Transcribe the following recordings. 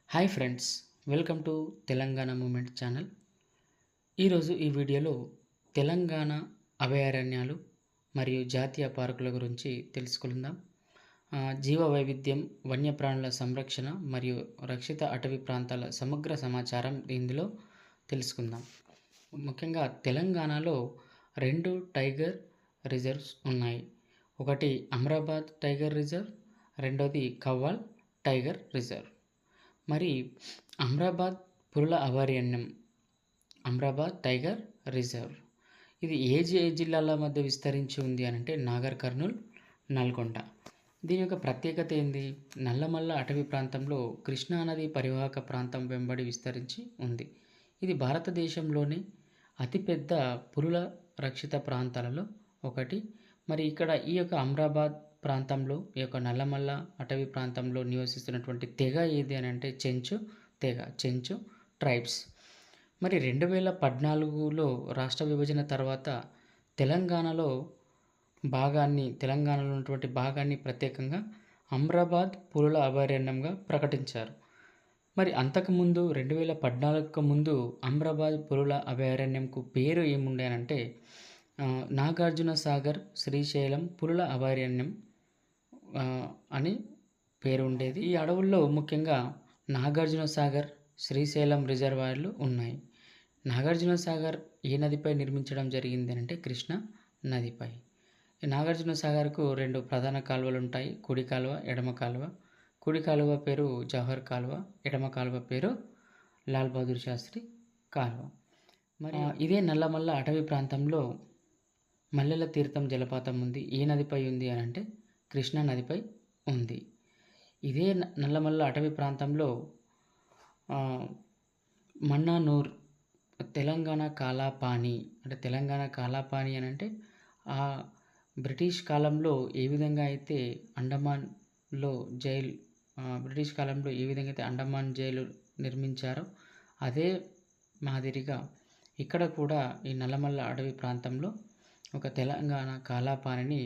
Hi friends, welcome to Telangana moment channel. ఈరోజు ఈ వీడియోలో తెలంగాణ అభయారణ్యాలు మరియు జాతీయ పార్కుల గురించి తెలుసుకుందాం. జీవ వైవిధ్యం, వన్యప్రాణుల సంరక్షణ మరియు రక్షిత అటవీ ప్రాంతాల సమగ్ర సమాచారం ఇందులో తెలుసుకుందాం. ముఖ్యంగా తెలంగాణలో 2 టైగర్ రిజర్వ్స్ ఉన్నాయి. ఒకటి అమ్రాబాద్ టైగర్ రిజర్వ్, రెండోది కవ్వాల్ టైగర్ రిజర్వ్. మరి అమ్రాబాద్ పులుల అభయారణ్యం, అమ్రాబాద్ టైగర్ రిజర్వ్ ఇది ఏ జిల్లాల మధ్య విస్తరించి ఉంది అని అంటే నాగర్ కర్నూల్, నల్గొండ. దీని యొక్క ప్రత్యేకత ఏంది? నల్లమల్ల అటవీ ప్రాంతంలో కృష్ణా నది పరివాహక ప్రాంతం వెంబడి విస్తరించి ఉంది. ఇది భారతదేశంలోని అతిపెద్ద పులుల రక్షిత ప్రాంతాలలో ఒకటి. మరి ఇక్కడ ఈ యొక్క అమ్రాబాద్ ప్రాంతంలో, ఈ యొక్క నల్లమల్ల అటవీ ప్రాంతంలో నివసిస్తున్నటువంటి తెగ ఏది అని అంటే చెంచు తెగ, చెంచు ట్రైబ్స్. మరి 2014లో రాష్ట్ర విభజన తర్వాత తెలంగాణలో ఉన్నటువంటి భాగాన్ని ప్రత్యేకంగా అమ్రాబాద్ పులుల అభయారణ్యంగా ప్రకటించారు. మరి అంతకుముందు 2014కు ముందు అమ్రాబాద్ పులుల అభయారణ్యంకు పేరు ఏముండేనంటే నాగార్జున సాగర్ శ్రీశైలం పులుల అభయారణ్యం అని పేరు ఉండేది. ఈ అడవుల్లో ముఖ్యంగా నాగార్జున సాగర్, శ్రీశైలం రిజర్వాయర్లు ఉన్నాయి. నాగార్జున సాగర్ ఏ నదిపై నిర్మించడం జరిగింది అంటే కృష్ణా నదిపై. ఈ నాగార్జున సాగర్కు 2 ప్రధాన కాలువలు ఉంటాయి, కుడి కాలువ, ఎడమ కాలువ. కుడి కాలువ పేరు జవహర్ కాలువ, ఎడమ కాలువ పేరు లాల్ బహదూర్ శాస్త్రి కాలువ. మరి ఇదే నల్లమల్ల అటవీ ప్రాంతంలో మల్లెల తీర్థం జలపాతం ఉంది. ఏ నదిపై ఉంది అని అంటే కృష్ణా నదిపై ఉంది. ఇదే నల్లమల్ల అటవీ ప్రాంతంలో మన్నానూర్ తెలంగాణ కాలాపాని, అంటే తెలంగాణ కాలాపాని అని అంటే బ్రిటిష్ కాలంలో ఏ విధంగా అయితే బ్రిటిష్ కాలంలో ఏ విధంగా అయితే అండమాన్ జైలు నిర్మించారో అదే మాదిరిగా ఇక్కడ కూడా ఈ నల్లమల్ల అటవీ ప్రాంతంలో ఒక తెలంగాణ కాలాపానిని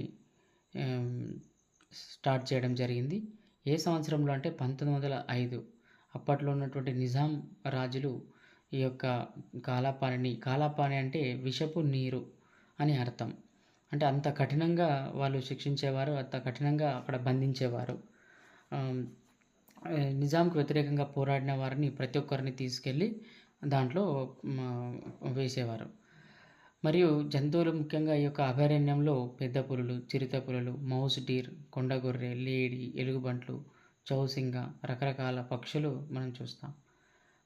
స్టార్ట్ చేయడం జరిగింది. ఏ సంవత్సరంలో అంటే 1905. అప్పట్లో ఉన్నటువంటి నిజాం రాజులు ఈ యొక్క కాలాపాని అంటే విషపు నీరు అని అర్థం. అంటే అంత కఠినంగా వాళ్ళు శిక్షించేవారు, అంత కఠినంగా అక్కడ బంధించేవారు. నిజాంకు వ్యతిరేకంగా పోరాడిన వారిని ప్రతి ఒక్కరిని తీసుకెళ్ళి దాంట్లో వేసేవారు. మరియు జంతువులు ముఖ్యంగా ఈ యొక్క అభయారణ్యంలో పెద్ద పులులు, చిరుత పులులు, మౌస్ డీర్, కొండగొర్రె, లేడి, ఎలుగుబంట్లు, చౌసింగ, రకరకాల పక్షులు మనం చూస్తాం.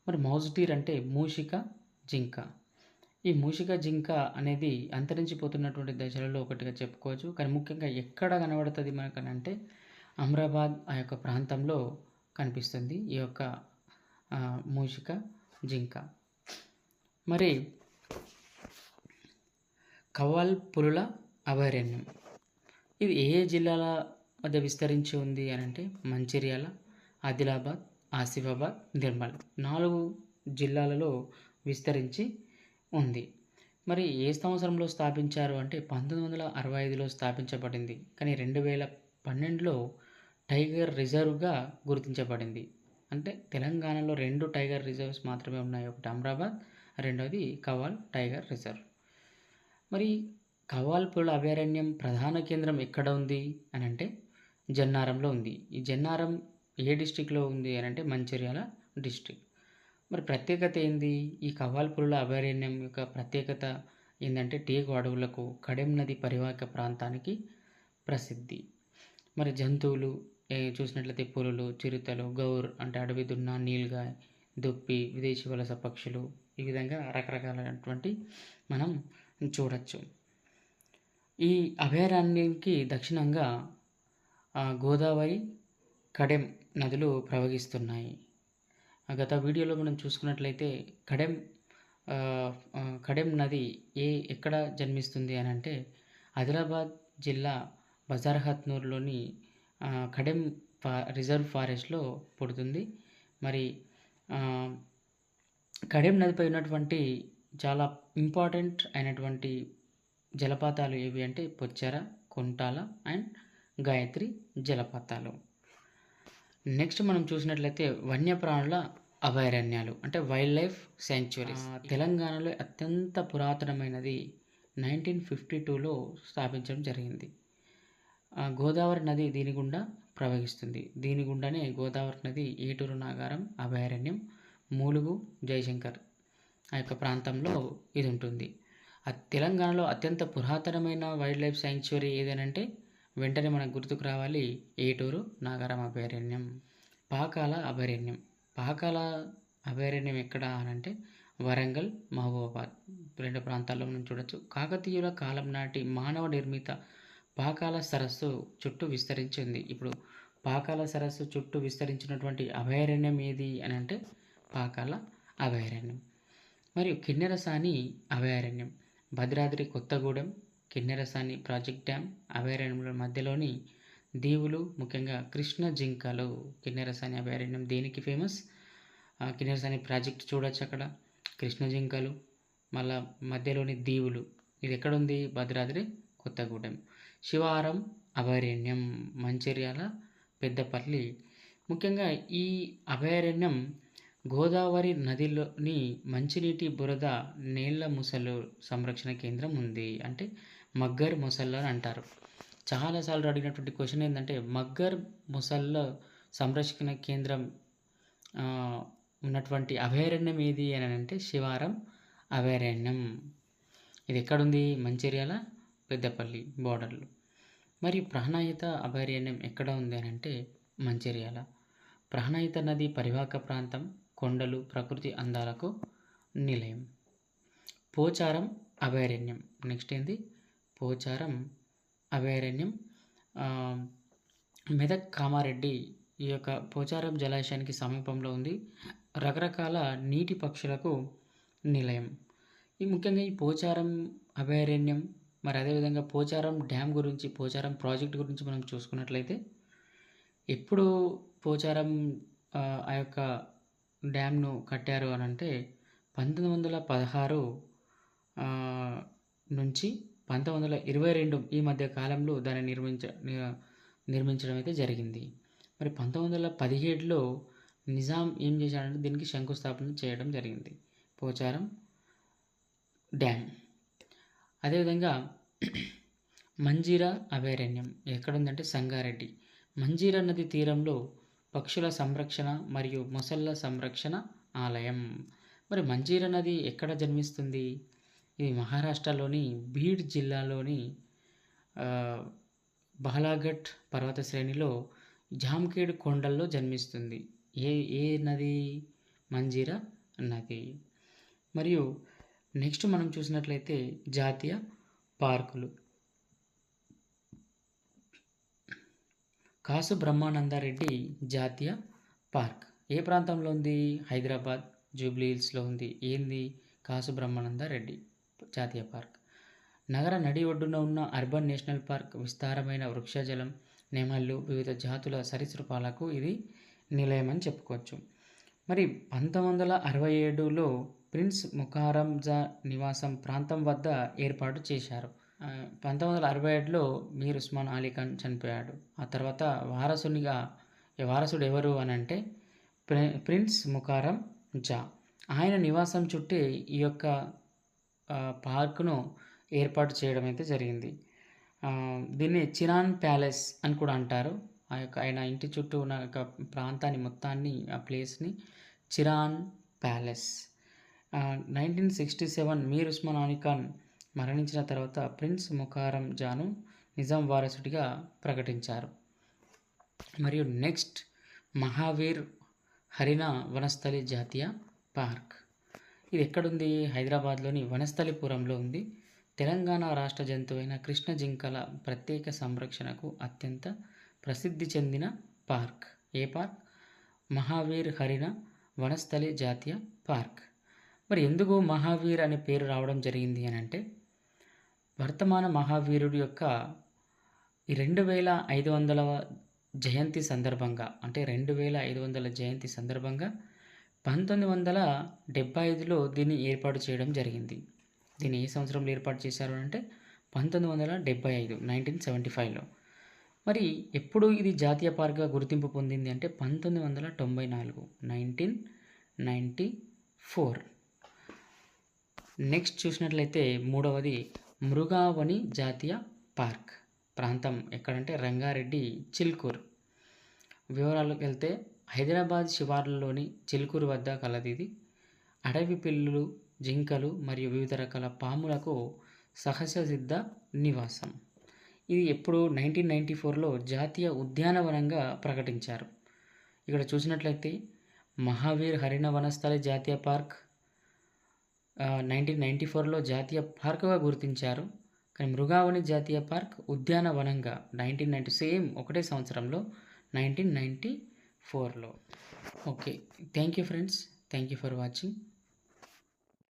మరి మౌస్ డీర్ అంటే మూషిక జింక. ఈ మూషిక జింక అనేది అంతరించిపోతున్నటువంటి దశలలో ఒకటిగా చెప్పుకోవచ్చు. కానీ ముఖ్యంగా ఎక్కడ కనబడుతుంది మనకనంటే అమ్రాబాద్ ఆ యొక్క ప్రాంతంలో కనిపిస్తుంది ఈ యొక్క మూషిక జింక. మరి కవ్వాల్ పులుల అభయారణ్యం ఇది ఏ జిల్లాల మధ్య విస్తరించి ఉంది అని అంటే మంచిర్యాల, ఆదిలాబాద్, ఆసిఫాబాద్, నిర్మల్ 4 జిల్లాలలో విస్తరించి ఉంది. మరి ఏ సంవత్సరంలో స్థాపించారు అంటే 1965లో స్థాపించబడింది. కానీ 2012లో టైగర్ రిజర్వ్గా గుర్తించబడింది. అంటే తెలంగాణలో 2 టైగర్ రిజర్వ్స్ మాత్రమే ఉన్నాయి. ఒకటి అమ్రాబాద్, రెండవది కవ్వాల్ టైగర్ రిజర్వ్. మరి కవ్వాల్ పులుల అభయారణ్యం ప్రధాన కేంద్రం ఎక్కడ ఉంది అని అంటే జన్నారంలో ఉంది. ఈ జన్నారం ఏ డిస్టిక్లో ఉంది అని అంటే మంచిర్యాల డిస్టిక్. మరి ప్రత్యేకత ఏంది? ఈ కవ్వాల్ పులుల అభయారణ్యం యొక్క ప్రత్యేకత ఏంటంటే టేకు అడవులకు, కడెం నది పరివాహక ప్రాంతానికి ప్రసిద్ధి. మరి జంతువులు చూసినట్లయితే పులులు, చిరుతలు, గౌర్ అంటే అడవి దున్న, నీల్గాయ్, దుప్పి, విదేశీ వలస పక్షులు, ఈ విధంగా రకరకాలైనటువంటి మనం చూడొచ్చు. ఈ అభయారణ్యానికి దక్షిణంగా గోదావరి, కడెం నదులు ప్రవహిస్తున్నాయి. గత వీడియోలో మనం చూసుకున్నట్లయితే కడెం నది ఎక్కడ జన్మిస్తుంది అని అంటే ఆదిలాబాద్ జిల్లా బజార్హత్నూర్లోని కడెం రిజర్వ్ ఫారెస్ట్లో పుడుతుంది. మరి కడెం నదిపై ఉన్నటువంటి చాలా ఇంపార్టెంట్ అయినటువంటి జలపాతాలు ఏవి అంటే పొచ్చెర, కొంటాల అండ్ గాయత్రి జలపాతాలు. నెక్స్ట్ మనం చూసినట్లయితే వన్యప్రాణుల అభయారణ్యాలు అంటే వైల్డ్ లైఫ్ శాంక్చురీస్. తెలంగాణలో అత్యంత పురాతనమైనది 1952లో స్థాపించడం జరిగింది. గోదావరి నది దీని గుండా ప్రవహిస్తుంది. దీని గుండానే గోదావరి నది ఏటూరు నాగారం అభయారణ్యం, మూలుగు, జయశంకర్ ఆ యొక్క ప్రాంతంలో ఇది ఉంటుంది. తెలంగాణలో అత్యంత పురాతనమైన వైల్డ్ లైఫ్ శాంక్చురీ ఏదనంటే వెంటనే మనకు గుర్తుకు రావాలి ఏటూరు నాగారం అభయారణ్యం. పాకాల అభయారణ్యం. పాకాల అభయారణ్యం ఎక్కడ అనంటే వరంగల్, మహబూబాబాద్ 2 ప్రాంతాల్లో మనం చూడొచ్చు. కాకతీయుల కాలం నాటి మానవ నిర్మిత పాకాల సరస్సు చుట్టూ విస్తరించి ఉంది. ఇప్పుడు పాకాల సరస్సు చుట్టూ విస్తరించినటువంటి అభయారణ్యం ఏది అని అంటే పాకాల అభయారణ్యం. మరియు కిన్నెరసాని అభయారణ్యం. భద్రాద్రి కొత్తగూడెం కిన్నెరసాని ప్రాజెక్ట్ డ్యామ్ అభయారణ్యంలో మధ్యలోని దీవులు, ముఖ్యంగా కృష్ణ జింకలు. కిన్నెరసాని అభయారణ్యం దేనికి ఫేమస్? కిన్నెరసాని ప్రాజెక్ట్ చూడొచ్చు అక్కడ. కృష్ణ జింకలు, మళ్ళా మధ్యలోని దీవులు. ఇది ఎక్కడుంది? భద్రాద్రి కొత్తగూడెం. శివారం అభయారణ్యం మంచిర్యాల, పెద్దపల్లి. ముఖ్యంగా ఈ అభయారణ్యం గోదావరి నదిలోని మంచినీటి బురద నీళ్ల ముసలు సంరక్షణ కేంద్రం ఉంది. అంటే మగ్గర్ మొసళ్ళు అని అంటారు. చాలాసార్లు అడిగినటువంటి క్వశ్చన్ ఏంటంటే మగ్గర్ మొసళ్ళ సంరక్షణ కేంద్రం ఉన్నటువంటి అభయారణ్యం ఏది అని అంటే శివారం అభయారణ్యం. ఇది ఎక్కడుంది? మంచిర్యాల, పెద్దపల్లి బోర్డర్లు. మరియు ప్రాణహిత అభయారణ్యం ఎక్కడ ఉంది అని అంటే మంచిర్యాల. ప్రాణహిత నది పరివాహక ప్రాంతం, కొండలు, ప్రకృతి అందాలకు నిలయం. పోచారం అభయారణ్యం. నెక్స్ట్ ఏంది? పోచారం అభయారణ్యం మెదక్, కామారెడ్డి. ఈ యొక్క పోచారం జలాశయానికి సమీపంలో ఉంది. రకరకాల నీటి పక్షులకు నిలయం. ఈ ముఖ్యంగా ఈ పోచారం అభయారణ్యం, మరి అదేవిధంగా పోచారం డ్యామ్ గురించి, పోచారం ప్రాజెక్ట్ గురించి మనం చూసుకున్నట్లయితే ఎప్పుడు పోచారం ఆ యొక్క డ్యామ్ను కట్టారు అని అంటే 1916 నుంచి 1922 ఈ మధ్య కాలంలో దాన్ని నిర్మించడం అయితే జరిగింది. మరి 1917లో నిజాం ఏం చేశాడంటే దీనికి శంకుస్థాపన చేయడం జరిగింది, పోచారం డ్యామ్. అదేవిధంగా మంజీరా అభయారణ్యం ఎక్కడుందంటే సంగారెడ్డి. మంజీరా నది తీరంలో పక్షుల సంరక్షణ మరియు మొసళ్ళ సంరక్షణ ఆలయం. మరి మంజీరా నది ఎక్కడ జన్మిస్తుంది? ఇది మహారాష్ట్రలోని బీడ్ జిల్లాలోని బాలాఘట్ పర్వత శ్రేణిలో జామ్ఖేడ్ కొండల్లో జన్మిస్తుంది. ఏ నది? మంజీరా నది. మరియు నెక్స్ట్ మనం చూసినట్లయితే జాతీయ పార్కులు. కాసు బ్రహ్మానందరెడ్డి జాతీయ పార్క్ ఏ ప్రాంతంలో ఉంది? హైదరాబాద్ జూబ్లీ హిల్స్లో ఉంది. ఏంది? కాసు బ్రహ్మానందరెడ్డి జాతీయ పార్క్. నగర నడి ఒడ్డున ఉన్న అర్బన్ నేషనల్ పార్క్ విస్తారమైన వృక్షజలం, నెమళ్ళు, వివిధ జాతుల సరీసృపాలకు ఇది నిలయం అని చెప్పుకోవచ్చు. మరి 1967లో ప్రిన్స్ ముకారం జా నివాసం ప్రాంతం వద్ద ఏర్పాటు చేశారు. 1967లో మీర్ ఉస్మాన్ అలీ ఖాన్ చనిపోయాడు. ఆ తర్వాత వారసుడు ఎవరు అని అంటే ప్రిన్స్ ముకారం జా. ఆయన నివాసం చుట్టే ఈ యొక్క పార్కును ఏర్పాటు చేయడం అయితే జరిగింది. దీన్ని చిరాన్ ప్యాలెస్ అని కూడా అంటారు. ఆయన ఇంటి చుట్టూ ఉన్న ఒక ప్రాంతాన్ని మొత్తాన్ని, ఆ ప్లేస్ని చిరాన్ ప్యాలెస్. 1967 మీర్ ఉస్మాన్ అలీ ఖాన్ మరణించిన తర్వాత ప్రిన్స్ ముకారం జాను నిజాం వారసుడిగా ప్రకటించారు. మరియు నెక్స్ట్ మహావీర్ హరిణ వనస్థలి జాతీయ పార్క్. ఇది ఎక్కడుంది? హైదరాబాద్లోని వనస్థలిపురంలో ఉంది. తెలంగాణ రాష్ట్ర జంతువైన కృష్ణ జింకల ప్రత్యేక సంరక్షణకు అత్యంత ప్రసిద్ధి చెందిన పార్క్. ఏ పార్క్? మహావీర్ హరిణ వనస్థలి జాతీయ పార్క్. మరి ఎందుకు మహావీర్ అనే పేరు రావడం జరిగింది అని అంటే వర్తమాన మహావీరుడి యొక్క 2500వ జయంతి సందర్భంగా, అంటే 2500 జయంతి సందర్భంగా 1975లో దీన్ని ఏర్పాటు చేయడం జరిగింది. దీన్ని ఏ సంవత్సరంలో ఏర్పాటు చేశారు అంటే 1975, 1975లో. మరి ఎప్పుడు ఇది జాతీయ పార్క్గా గుర్తింపు పొందింది అంటే 1994, 1994. నెక్స్ట్ చూసినట్లయితే మూడవది మృగావని జాతీయ పార్క్. ప్రాంతం ఎక్కడంటే రంగారెడ్డి చిల్కూరు. వివరాలకు వెళ్తే హైదరాబాద్ శివార్లలోని చిల్కూరు వద్ద కలది ఇది. అడవి పిల్లులు, జింకలు మరియు వివిధ రకాల పాములకు సహజ సిద్ధ నివాసం. ఇది ఎప్పుడు 1994లో జాతీయ ఉద్యానవనంగా ప్రకటించారు. ఇక్కడ చూసినట్లయితే మహావీర్ హరిణ వనస్థలి జాతీయ పార్క్ 1994లో జాతీయ పార్కుగా గుర్తించారు. కానీ మృగావని జాతీయ పార్క్ ఉద్యానవనంగా 1990 సేమ్ ఒకటే సంవత్సరంలో 1994లో. Okay, thank you friends, thank you for watching.